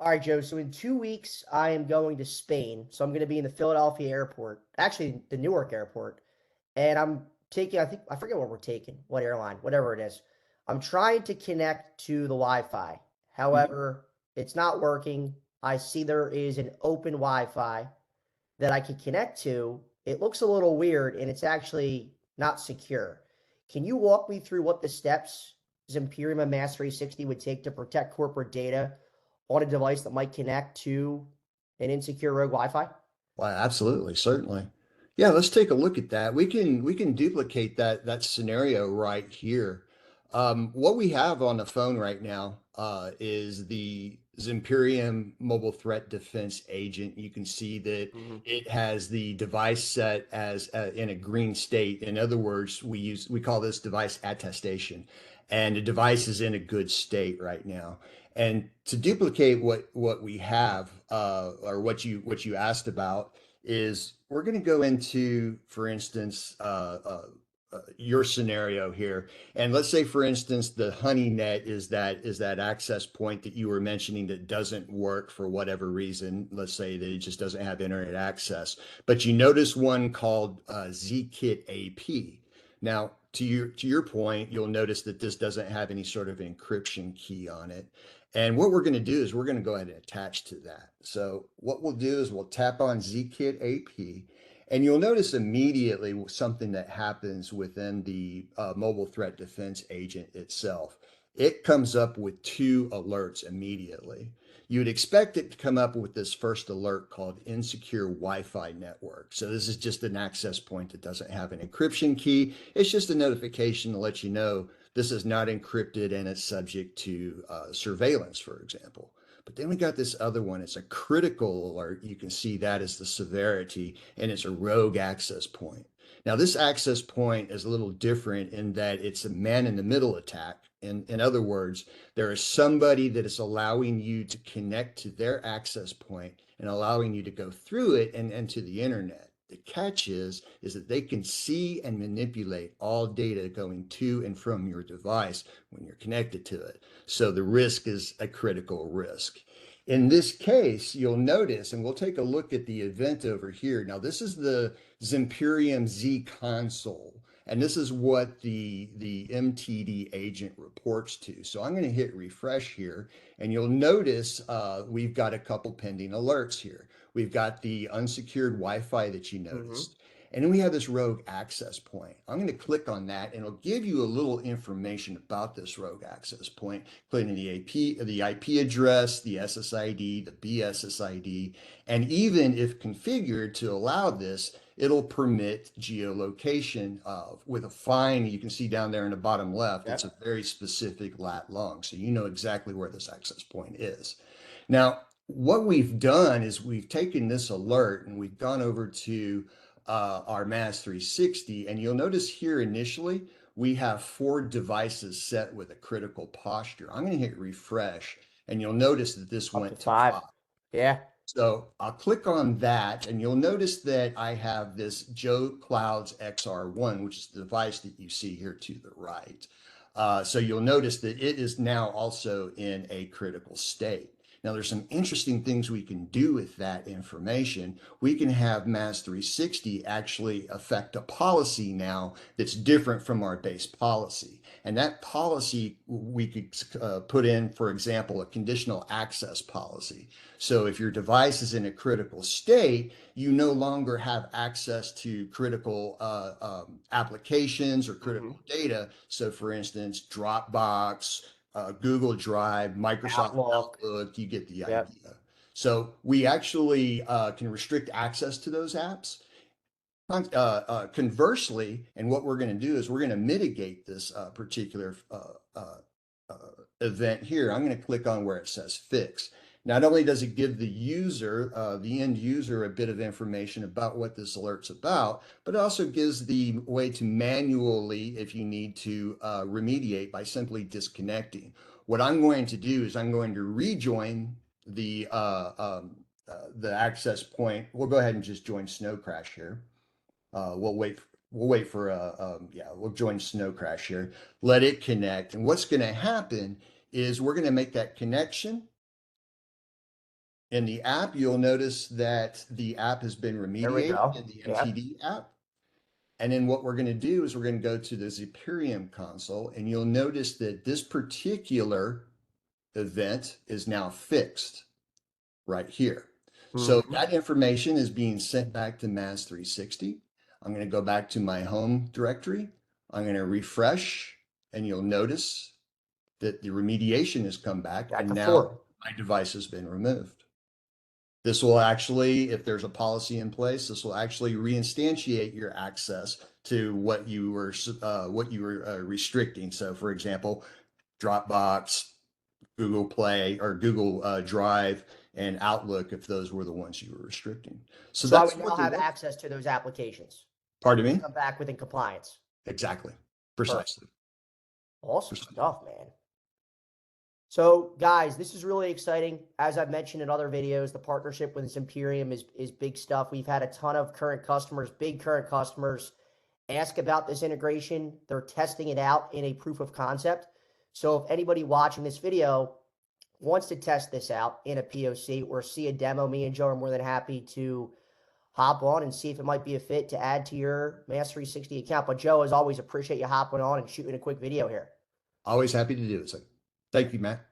All right, Joe. So in 2 weeks, I am going to Spain. So I'm going to be in the Philadelphia airport, actually the Newark airport, and I'm taking. I forget what we're taking, what airline, whatever it is. I'm trying to connect to the Wi-Fi. Mhm. However, it's not working. I see there is an open Wi-Fi that I can connect to. It looks a little weird, and it's actually not secure. Can you walk me through what the steps Zimperium and MaaS360 would take to protect corporate data on a device that might connect to an insecure rogue Wi-Fi? Well, absolutely, certainly. Yeah, let's take a look at that. We can duplicate that scenario right here. What we have on the phone right now is the Zimperium Mobile Threat Defense Agent. You can see that Hmm. it has the device set as in a green state. In other words, we call this device attestation, and the device is in a good state right now. And to duplicate what we have, or what you asked about, is we're going to go into, for instance, your scenario here, and let's say, for instance, the honey net is that access point that you were mentioning that doesn't work for whatever reason. Let's say that it just doesn't have internet access, but you notice one called Zkit AP. Now, to your point, you'll notice that this doesn't have any sort of encryption key on it. And what we're going to do is we're going to go ahead and attach to that. So what we'll do is we'll tap on Zkit AP, and you'll notice immediately something that happens within the mobile threat defense agent itself. It comes up with two alerts immediately. You would expect it to come up with this first alert called insecure Wi-Fi network. So this is just an access point that doesn't have an encryption key. It's just a notification to let you know this is not encrypted and it's subject to surveillance, for example. But then we got this other one. It's a critical alert. You can see that as the severity, and it's a rogue access point. Now, this access point is a little different in that it's a man in the middle attack. In other words, there is somebody that is allowing you to connect to their access point and allowing you to go through it and to the internet. The catch is that they can see and manipulate all data going to and from your device when you're connected to it. So the risk is a critical risk. In this case, you'll notice, and we'll take a look at the event over here. Now, this is the Zimperium Z console, and this is what the MTD agent reports to. So I'm going to hit refresh here, and you'll notice we've got a couple pending alerts here. We've got the unsecured Wi-Fi that you Hmm. noticed. And then we have this rogue access point. I'm going to click on that and it'll give you a little information about this rogue access point, including the IP address, the SSID, the BSSID, and even if configured to allow this, it'll permit geolocation with a fine. You can see down there in the bottom left, it's a Yep. very specific lat long. So you know exactly where this access point is. Now, what we've done is we've taken this alert and we've gone over to our MaaS360, and you'll notice here initially we have 4 devices set with a critical posture. I'm going to hit refresh, and you'll notice that this Up to went to five. 5. Yeah. So I'll click on that, and you'll notice that I have this Joe Clouds XR1, which is the device that you see here to the right. So you'll notice that it is now also in a critical state. Now, there's some interesting things we can do with that information. We can have MaaS360 actually affect a policy now that's different from our base policy. And that policy we could put in, for example, a conditional access policy. So if your device is in a critical state, you no longer have access to critical applications or Hmm. critical data. So for instance, Dropbox, Google Drive, Microsoft Outlook. Outlook, you get the Yep. idea. So we actually can restrict access to those apps. Conversely, and what we're going to do is we're going to mitigate this particular uh, event here. I'm going to click on where it says fix. Not only does it give the user, the end user, a bit of information about what this alert's about, but it also gives the way to manually, if you need to, remediate by simply disconnecting. What I'm going to do is I'm going to rejoin the access point. We'll go ahead and just join Snow Crash here. We'll wait. We'll wait for yeah. We'll join Snow Crash here. Let it connect, and what's going to happen is we're going to make that connection, In the app, you'll notice that the app has been There we remediated go. in the Yeah. MTD app. And then what we're going to do is we're going to go to the Zimperium console, and you'll notice that this particular event is now fixed right here. So Mhm. that information is being sent back to MaaS360. I'm going to go back to my home directory. I'm going to refresh, and you'll notice that the remediation has come back, Got and the now fort. my device has been removed. This will actually, if there's a policy in place, this will actually reinstantiate your access to what you were restricting. So, for example, Dropbox, Google Play, or Google Drive, and Outlook, if those were the ones you were restricting. So So I that's would now what they're have looking. access to those applications Pardon and me? come back within compliance. Exactly. Perfect. Precisely. Awesome Precisely. stuff, man. So, guys, this is really exciting. As I've mentioned in other videos, the partnership with Zimperium is big stuff. We've had a ton of current customers, big current customers, ask about this integration. They're testing it out in a proof of concept. So, if anybody watching this video wants to test this out in a POC or see a demo, me and Joe are more than happy to hop on and see if it might be a fit to add to your MaaS360 account. But Joe, as always, appreciate you hopping on and shooting a quick video here. Always happy to do it. So thank you, Matt.